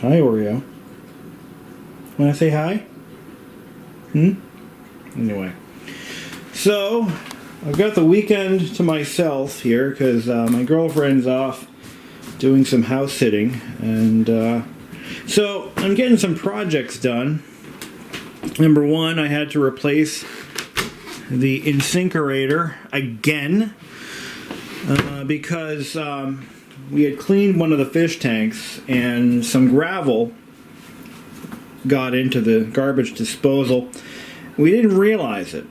Hi, Oreo. Want to say hi? Anyway. So, I've got the weekend to myself here because my girlfriend's off doing some house sitting. And so, I'm getting some projects done. Number one, I had to replace the incinerator again because we had cleaned one of the fish tanks and some gravel got into the garbage disposal. We didn't realize it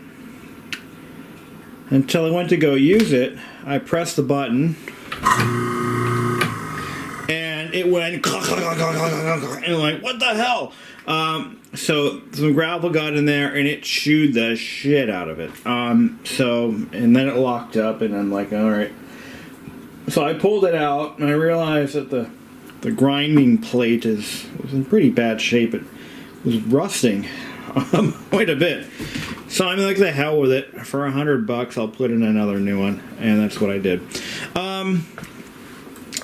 until I went to go use it. I pressed the button and it went and I'm like, what the hell? So some gravel got in there and it chewed the shit out of it. And then it locked up and I'm like, all right. So I pulled it out and I realized that the grinding plate was in pretty bad shape. It was rusting quite a bit. So I'm like, the hell with it. For $100, I'll put in another new one, and that's what I did. And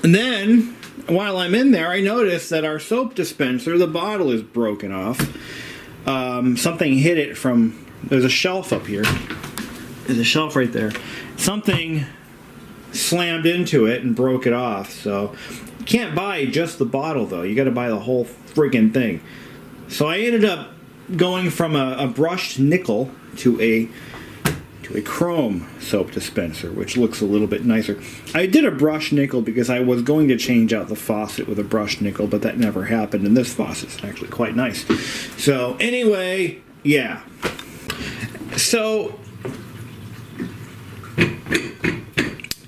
then while I'm in there, I noticed that our soap dispenser, the bottle is broken off. Something hit it from. There's a shelf up here. There's a shelf right there. Something slammed into it and broke it off. So you can't buy just the bottle though. You got to buy the whole friggin' thing. So I ended up going from a brushed nickel to a chrome soap dispenser, which looks a little bit nicer. I did a brushed nickel because I was going to change out the faucet with a brushed nickel, but that never happened, and this faucet's actually quite nice. So anyway, yeah. So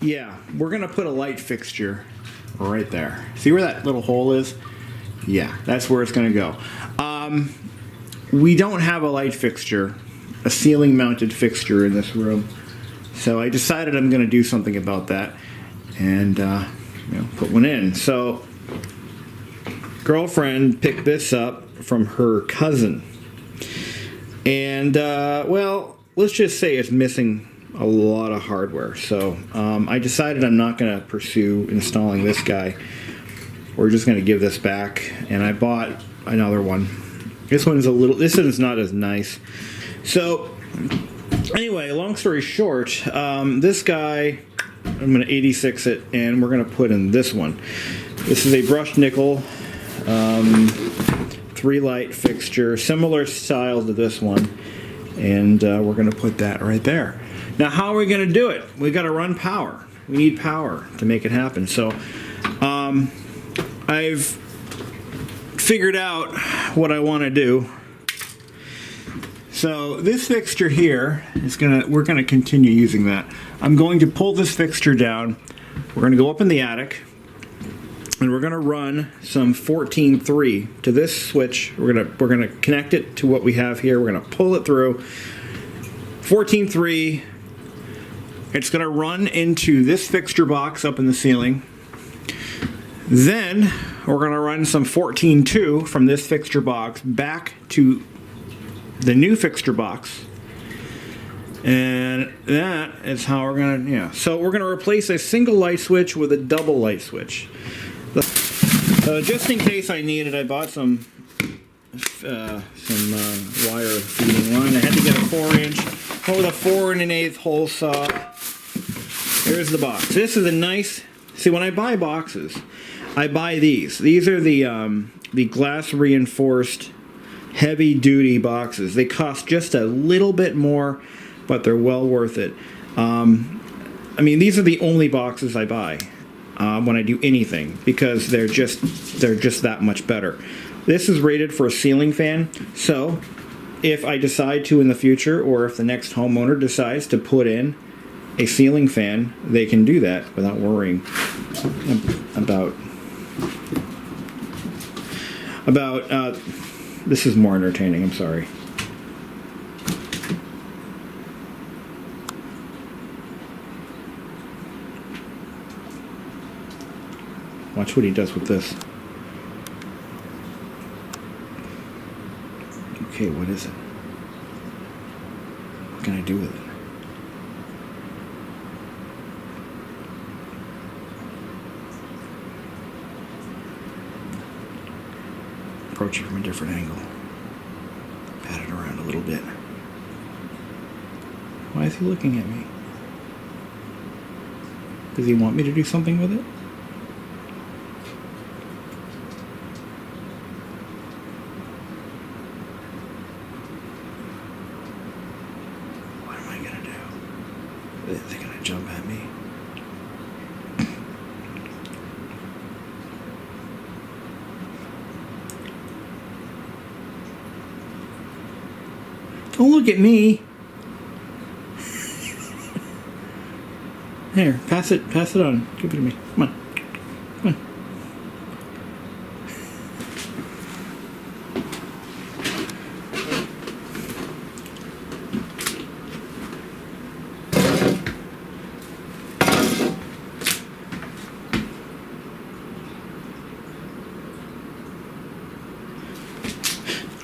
yeah, we're gonna put a light fixture right there. See where that little hole is? Yeah, that's where it's gonna go. We don't have a light fixture, a ceiling mounted fixture in this room. So I decided I'm gonna do something about that and put one in. So girlfriend picked this up from her cousin. And well, let's just say it's missing a lot of hardware. So I decided I'm not gonna pursue installing this guy. We're just gonna give this back, and I bought another one. This one's not as nice. So anyway, long story short, this guy, I'm gonna 86 it, and we're gonna put in this one. This is a brushed nickel 3-light fixture, similar style to this one, and we're gonna put that right there. Now, how are we gonna do it? We gotta run power. We need power to make it happen. So I've figured out what I want to do. So this fixture here we're gonna continue using that. I'm going to pull this fixture down. We're gonna go up in the attic and we're gonna run some 14.3 to this switch. We're gonna connect it to what we have here. We're gonna pull it through 14.3. It's gonna run into this fixture box up in the ceiling. Then we're going to run some 14.2 from this fixture box back to the new fixture box. And that is how we're going to, So we're going to replace a single light switch with a double light switch. Just in case I need it, I bought some wire feeding line. I had to get a 4-inch with a 4 1/8 hole saw. Here's the box. This is a nice, see, when I buy boxes, I buy these. These are the glass reinforced heavy duty boxes. They cost just a little bit more, but they're well worth it. I mean, these are the only boxes I buy when I do anything because they're just that much better. This is rated for a ceiling fan, so if I decide to in the future, or if the next homeowner decides to put in a ceiling fan, they can do that without worrying about this is more entertaining, I'm sorry. Watch what he does with this. Okay, what is it? What can I do with it? approach it from a different angle. Pat it around a little bit. Why is he looking at me? Does he want me to do something with it? What am I gonna do? Is he gonna jump at me? Don't look at me. Here, pass it on. Give it to me. Come on. Come on.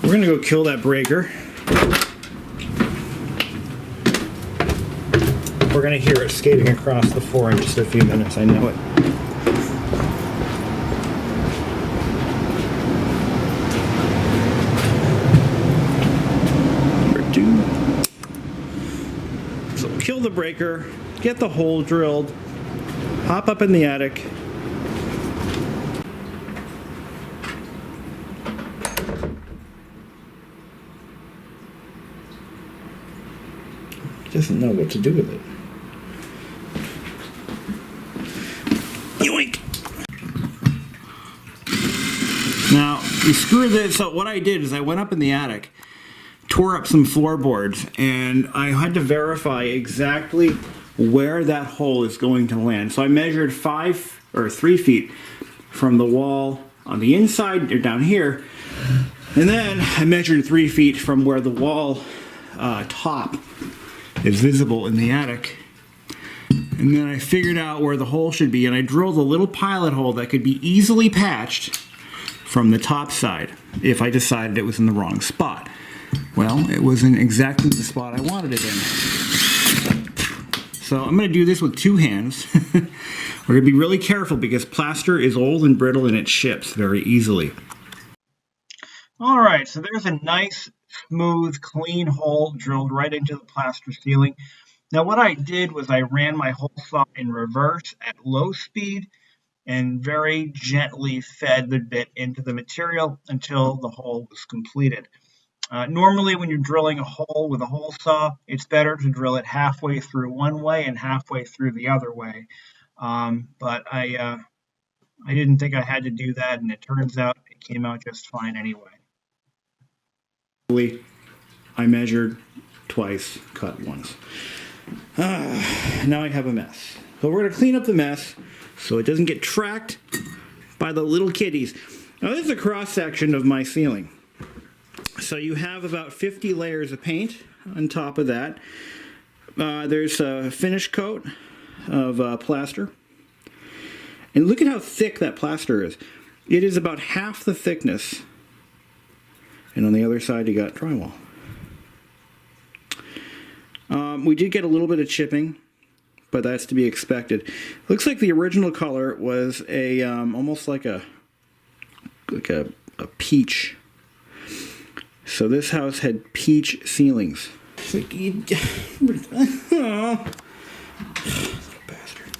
We're gonna go kill that breaker. We're going to hear it skating across the floor in just a few minutes, I know it. Number 2. So kill the breaker, get the hole drilled, hop up in the attic. He doesn't know what to do with it. Yoink! Now, you screw this. So what I did is I went up in the attic, tore up some floorboards, and I had to verify exactly where that hole is going to land. So I measured 5 or 3 feet from the wall on the inside, or down here, and then I measured 3 feet from where the wall top is visible in the attic. And then I figured out where the hole should be, and I drilled a little pilot hole that could be easily patched from the top side if I decided it was in the wrong spot. Well, it was in exactly the spot I wanted it in. So I'm going to do this with 2 hands. We're going to be really careful because plaster is old and brittle and it ships very easily. All right, so there's a nice, smooth, clean hole drilled right into the plaster ceiling. Now what I did was I ran my hole saw in reverse at low speed and very gently fed the bit into the material until the hole was completed. Normally when you're drilling a hole with a hole saw, it's better to drill it halfway through one way and halfway through the other way. But I didn't think I had to do that, and it turns out it came out just fine anyway. I measured twice, cut once. Now I have a mess. So we're going to clean up the mess so it doesn't get tracked by the little kitties. Now this is a cross section of my ceiling. So you have about 50 layers of paint on top of that. There's a finish coat of plaster. And look at how thick that plaster is. It is about half the thickness. And on the other side you got drywall. We did get a little bit of chipping, but that's to be expected. Looks like the original color was a almost like a peach. So this house had peach ceilings. Oh, bastard.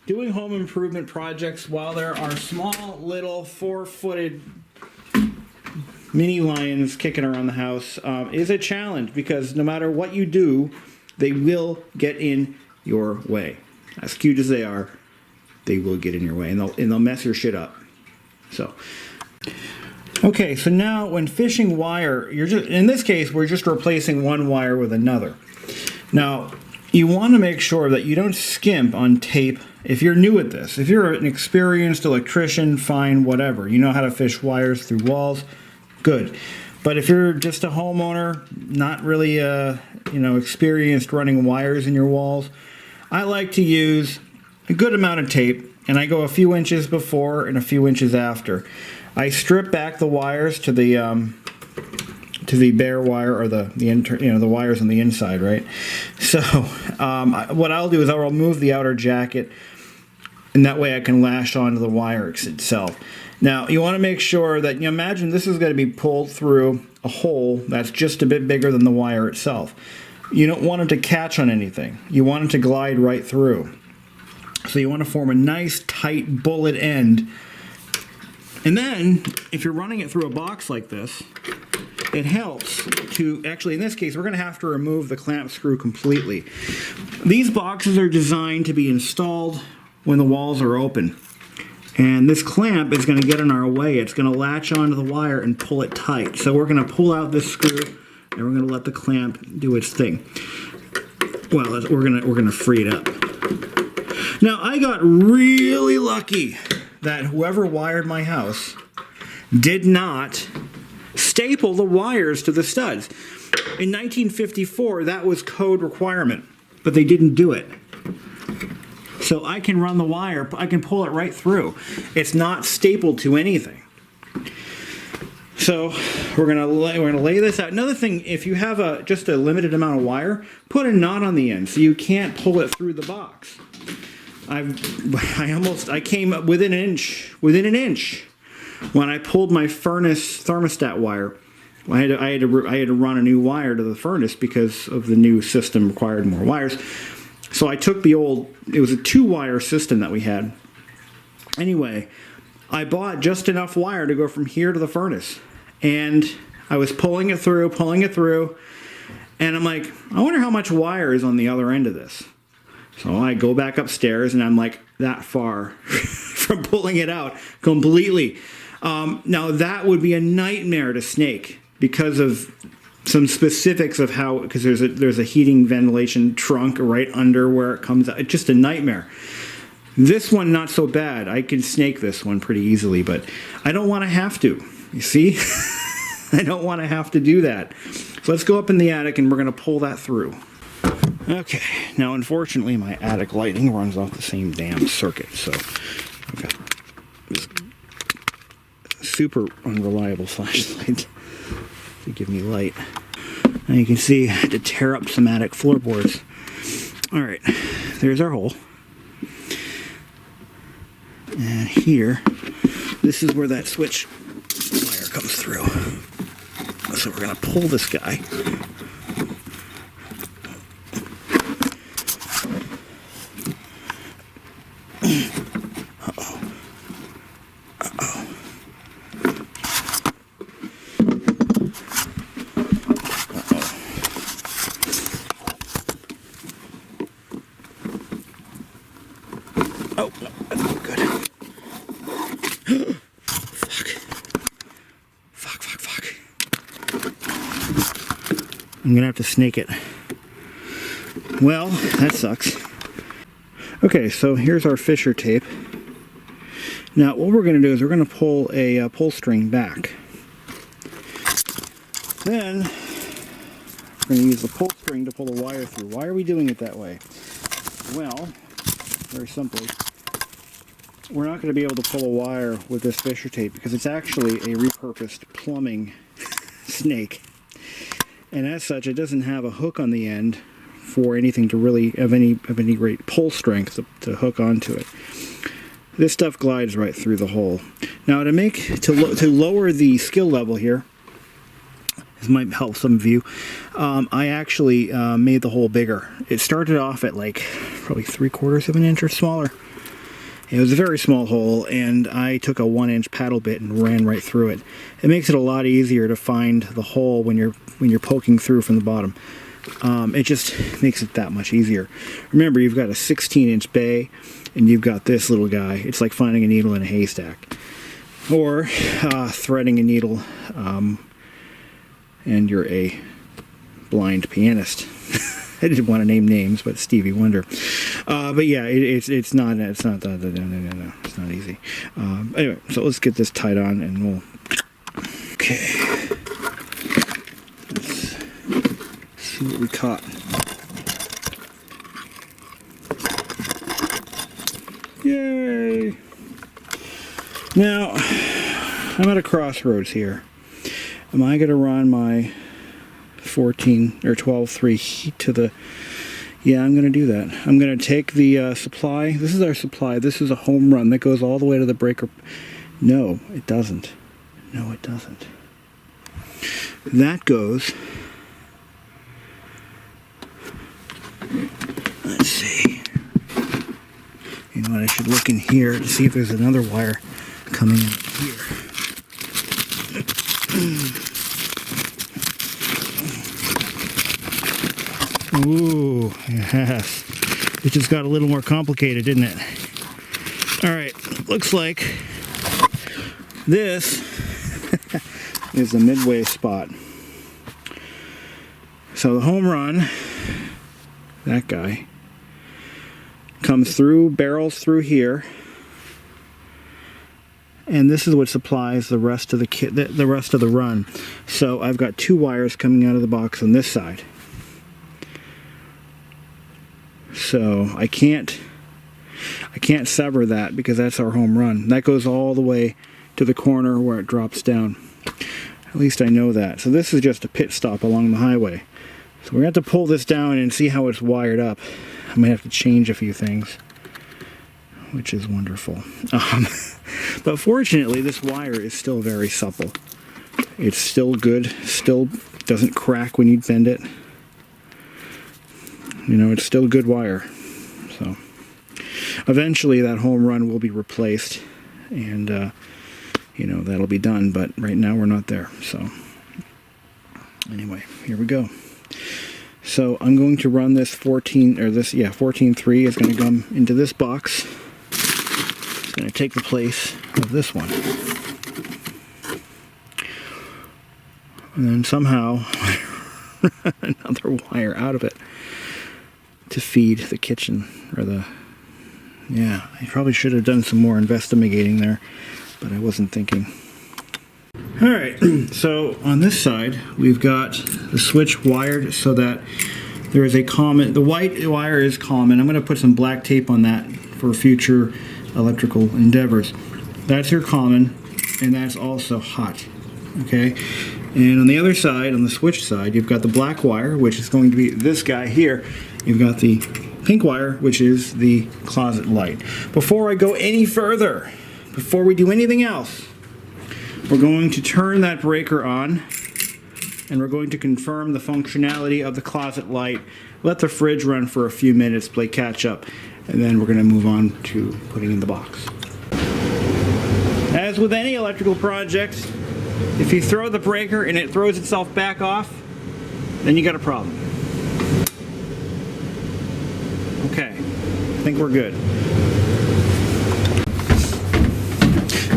Doing home improvement projects while there are small little 4-footed mini lions kicking around the house is a challenge, because no matter what you do, they will get in your way. As cute as they are, they will get in your way, and they'll mess your shit up. So, okay, so now when fishing wire, in this case, we're just replacing one wire with another. Now, you want to make sure that you don't skimp on tape if you're new at this. If you're an experienced electrician, fine, whatever. You know how to fish wires through walls. Good. But if you're just a homeowner, not really experienced running wires in your walls, I like to use a good amount of tape, and I go a few inches before and a few inches after. I strip back the wires to the bare wire, or the wires on the inside, right? So what I'll do is I'll remove the outer jacket, and that way I can lash onto the wire itself. Now, you want to make sure that, imagine this is going to be pulled through a hole that's just a bit bigger than the wire itself. You don't want it to catch on anything. You want it to glide right through. So you want to form a nice tight bullet end. And then, if you're running it through a box like this, it helps to, actually in this case, we're going to have to remove the clamp screw completely. These boxes are designed to be installed when the walls are open. And this clamp is going to get in our way. It's going to latch onto the wire and pull it tight. So we're going to pull out this screw and we're going to let the clamp do its thing. Well, we're going to free it up. Now, I got really lucky that whoever wired my house did not staple the wires to the studs. In 1954, that was code requirement, but they didn't do it. So I can run the wire, I can pull it right through. It's not stapled to anything. So we're gonna lay this out. Another thing, if you have just a limited amount of wire, put a knot on the end so you can't pull it through the box. I came up within an inch when I pulled my furnace thermostat wire. I had to run a new wire to the furnace because of the new system required more wires. So I took it was a 2-wire system that we had. Anyway, I bought just enough wire to go from here to the furnace. And I was pulling it through, and I'm like, I wonder how much wire is on the other end of this. So I go back upstairs, and I'm like that far from pulling it out completely. Now that would be a nightmare to snake because of some specifics of how, because there's a heating ventilation trunk right under where it comes out. It's just a nightmare. This one, not so bad. I can snake this one pretty easily, but I don't want to have to. You see? I don't want to have to do that. So let's go up in the attic and we're going to pull that through. Okay, now unfortunately my attic lighting runs off the same damn circuit, so I've got this super unreliable flashlight to give me light. Now you can see I had to tear up some attic floorboards. Alright, there's our hole. And here, this is where that switch wire comes through. So we're going to pull this guy. Oh, no, that's not good. Fuck. I'm gonna have to snake it. Well, that sucks. Okay, so here's our Fixture tape. Now, what we're gonna do is we're gonna pull a pull string back. Then, we're gonna use the pull string to pull the wire through. Why are we doing it that way? Well, very simply, we're not going to be able to pull a wire with this Fixture tape because it's actually a repurposed plumbing snake. And as such, it doesn't have a hook on the end for anything to really have any great pull strength to hook onto it. This stuff glides right through the hole. Now to lower the skill level here, this might help some of you, I actually made the hole bigger. It started off at like probably 3/4 of an inch or smaller. It was a very small hole, and I took a 1-inch paddle bit and ran right through it. It makes it a lot easier to find the hole when you're poking through from the bottom. It just makes it that much easier. Remember, you've got a 16-inch bay, and you've got this little guy. It's like finding a needle in a haystack, or threading a needle, and you're a blind pianist. I didn't want to name names, but Stevie Wonder. But yeah, it's not easy. Anyway, so let's get this tied on, and we'll. Okay. Let's see what we caught. Yay! Now, I'm at a crossroads here. Am I going to run my 14 or 12/3 heat to the Yeah, I'm going to do that. I'm going to take the supply. This is our supply. This is a home run that goes all the way to the breaker. No, it doesn't. No, it doesn't. That goes... Let's see. You know what? I should look in here to see if there's another wire coming out here. Ooh, yes. It just got a little more complicated, didn't it? Alright, looks like this is the midway spot. So the home run, that guy, comes through, barrels through here, and this is what supplies the rest of the rest of the run. So I've got 2 wires coming out of the box on this side. So I can't sever that because that's our home run. That goes all the way to the corner where it drops down. At least I know that. So this is just a pit stop along the highway. So we're going to have to pull this down and see how it's wired up. I might have to change a few things, which is wonderful. But fortunately, this wire is still very supple. It's still good, still doesn't crack when you bend it. You know, it's still good wire. So eventually that home run will be replaced, and you know, that'll be done, but right now we're not there. So anyway, here we go. So I'm going to run this 14.3 is going to come into this box. It's going to take the place of this one. And then somehow another wire out of it to feed the kitchen, or yeah, I probably should have done some more investigating there, but I wasn't thinking. Alright, so on this side, we've got the switch wired so that there is a common, the white wire is common. I'm going to put some black tape on that for future electrical endeavors. That's your common, and that's also hot. Okay, and on the other side, on the switch side, you've got the black wire, which is going to be this guy here. You've got the pink wire, which is the closet light. Before I go any further, before we do anything else, we're going to turn that breaker on, and we're going to confirm the functionality of the closet light, let the fridge run for a few minutes, play catch up, and then we're going to move on to putting in the box. As with any electrical project, if you throw the breaker and it throws itself back off, then you got a problem. Okay, I think we're good.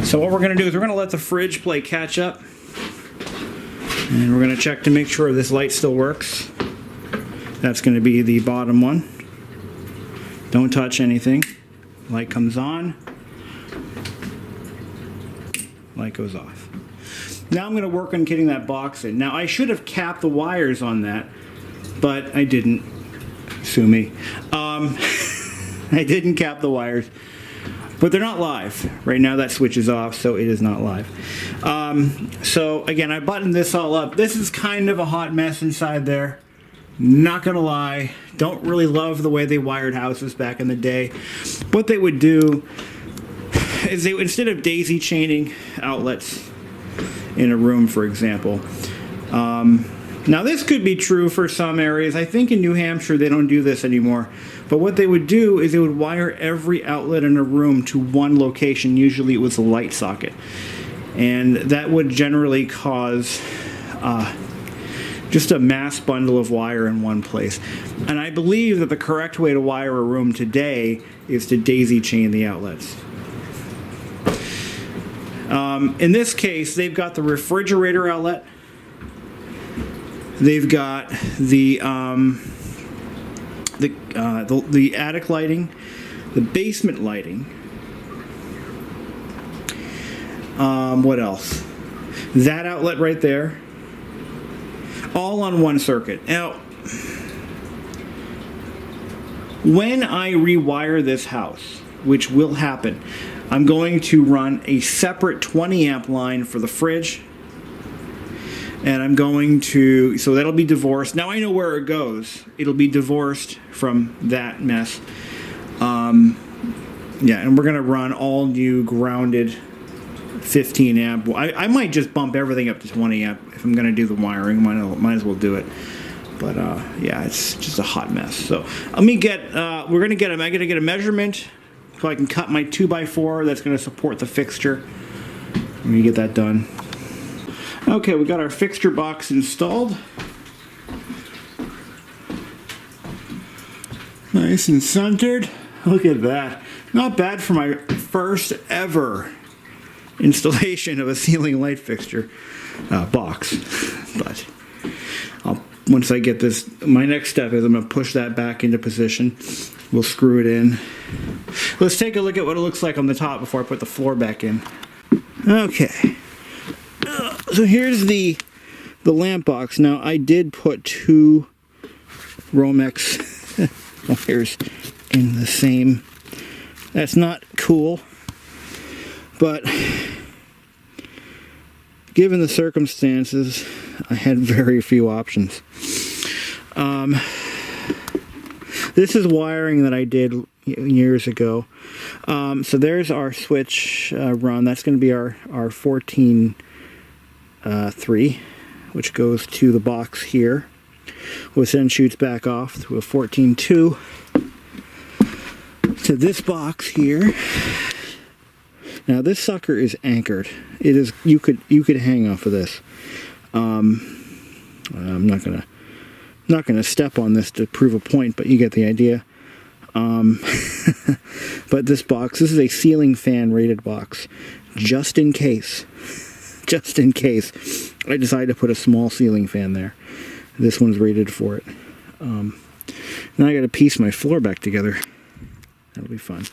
So what we're going to do is we're going to let the fridge play catch up, and we're going to check to make sure this light still works. That's going to be the bottom one. Don't touch anything. Light comes on, light goes off. Now I'm going to work on getting that box in. Now I should have capped the wires on that, but I didn't. Sue me. I didn't cap the wires. But they're not live. Right now that switch is off, so it is not live. So again, I buttoned this all up. This is kind of a hot mess inside there. Not gonna lie, don't really love the way they wired houses back in the day. What they would do is they would, instead of daisy chaining outlets in a room, for example. Now this could be true for some areas. I think in New Hampshire they don't do this anymore. But what they would do is they would wire every outlet in a room to one location. Usually it was a light socket. And that would generally cause just a mass bundle of wire in one place. And I believe that the correct way to wire a room today is to daisy chain the outlets. In this case, they've got the refrigerator outlet. They've got the attic lighting, the basement lighting. What else? That outlet right there. All on one circuit. Now, when I rewire this house, which will happen, I'm going to run a separate 20 amp line for the fridge And I'm going to, so that'll be divorced. Now I know where it goes. It'll be divorced from that mess. Yeah, and we're going to run all new grounded 15 amp. I might just bump everything up to 20 amp if I'm going to do the wiring. Might as well do it. But yeah, it's just a hot mess. So let me get, I'm going to get a measurement so I can cut my 2x4 that's going to support the fixture. Let me get that done. Okay, we got our fixture box installed. Nice and centered. Look at that. Not bad for my first ever installation of a ceiling light fixture box. But once I get this, my next step is I'm going to push that back into position. We'll screw it in. Let's take a look at what it looks like on the top before I put the floor back in. Okay. So here's the lamp box. Now I did put 2 Romex wires in the same. That's not cool, but given the circumstances, I had very few options. This is wiring that I did years ago. So there's our switch run. That's going to be our 14.3, which goes to the box here, which then shoots back off to a 14.2 to this box here. Now this sucker is anchored. It is, you could hang off of this. I'm not gonna step on this to prove a point, but you get the idea. But this is a ceiling fan rated box, just in case I decide to put a small ceiling fan there. This one's rated for it. Now I got to piece my floor back together. That'll be fun.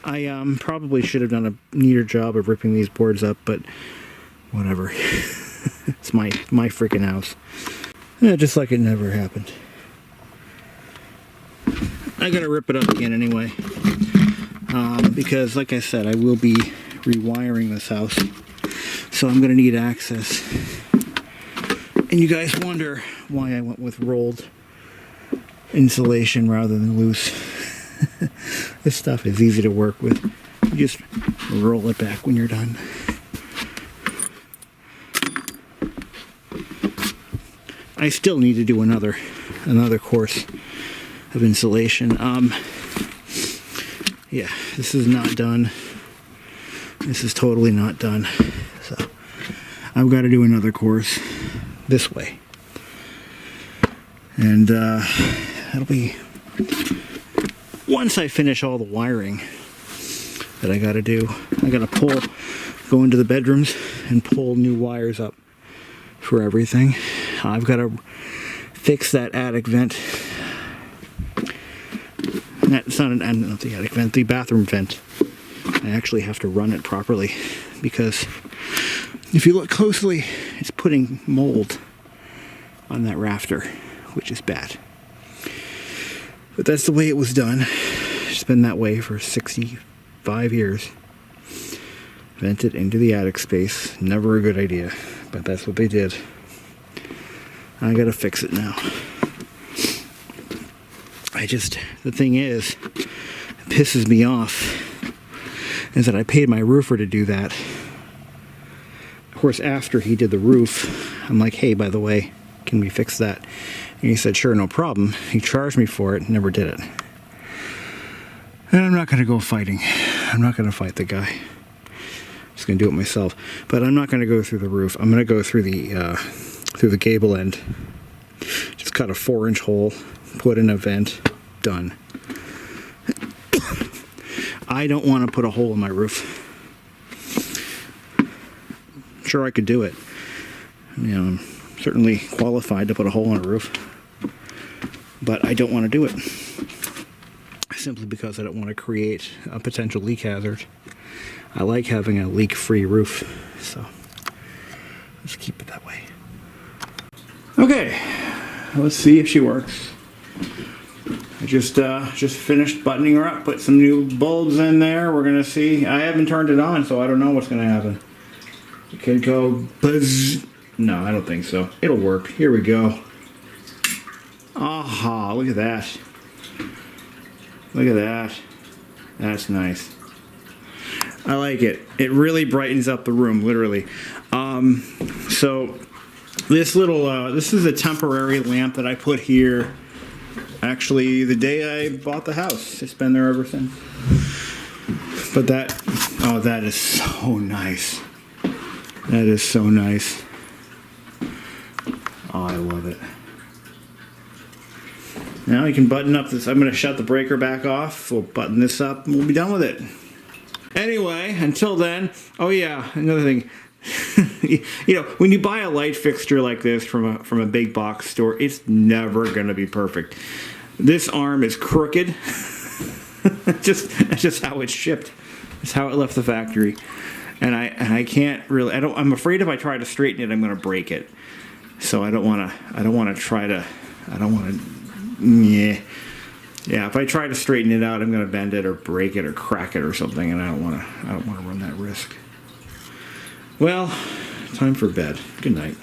I probably should have done a neater job of ripping these boards up, but whatever. It's my freaking house. Yeah, just like it never happened. I gotta rip it up again anyway, because like I said, I will be rewiring this house, so I'm gonna need access. And you guys wonder why I went with rolled insulation rather than loose. This stuff is easy to work with. You just roll it back when you're done. I still need to do another course of insulation. Yeah, this is not done. This is totally not done. So I've got to do another course this way. And that'll be once I finish all the wiring that I got to do. I got to go into the bedrooms and pull new wires up for everything. I've got to fix that attic vent. It's not the attic vent, the bathroom vent. I actually have to run it properly because if you look closely, it's putting mold on that rafter, which is bad. But that's the way it was done. It's been that way for 65 years. Vented into the attic space. Never a good idea, but that's what they did. I gotta fix it now. The thing is, it pisses me off, is that I paid my roofer to do that. Of course, after he did the roof, I'm like, hey, by the way, can we fix that? And he said, sure, no problem. He charged me for it, never did it. And I'm not gonna go fighting. I'm not gonna fight the guy. I'm just gonna do it myself. But I'm not gonna go through the roof. I'm gonna go through the gable end. Just cut a 4-inch hole, put in a vent, done. I don't want to put a hole in my roof. Sure, I could do it. You know, I'm certainly qualified to put a hole in a roof, but I don't want to do it. Simply because I don't want to create a potential leak hazard. I like having a leak-free roof, so let's keep it that way. Okay, let's see if she works. I just finished buttoning her up, put some new bulbs in there. We're gonna see. I haven't turned it on, so I don't know what's gonna happen. It could go buzz No, I don't think so. It'll work. Here we go. Aha, look at that. Look at that. That's nice. I like it. It really brightens up the room, literally. So this little, this is a temporary lamp that I put here actually the day I bought the house. It's been there ever since. But that, oh, that is so nice. That is so nice. Oh, I love it. Now you can button up this. I'm going to shut the breaker back off. We'll button this up and we'll be done with it. Anyway, until then, oh yeah, another thing. You know, when you buy a light fixture like this from a big box store, it's never going to be perfect. This arm is crooked. That's just how it's shipped. It's how it left the factory. And I can't really, I'm afraid if I try to straighten it, I'm going to break it. So I don't want to, yeah, if I try to straighten it out, I'm going to bend it or break it or crack it or something, and I don't want to run that risk. Well, time for bed. Good night.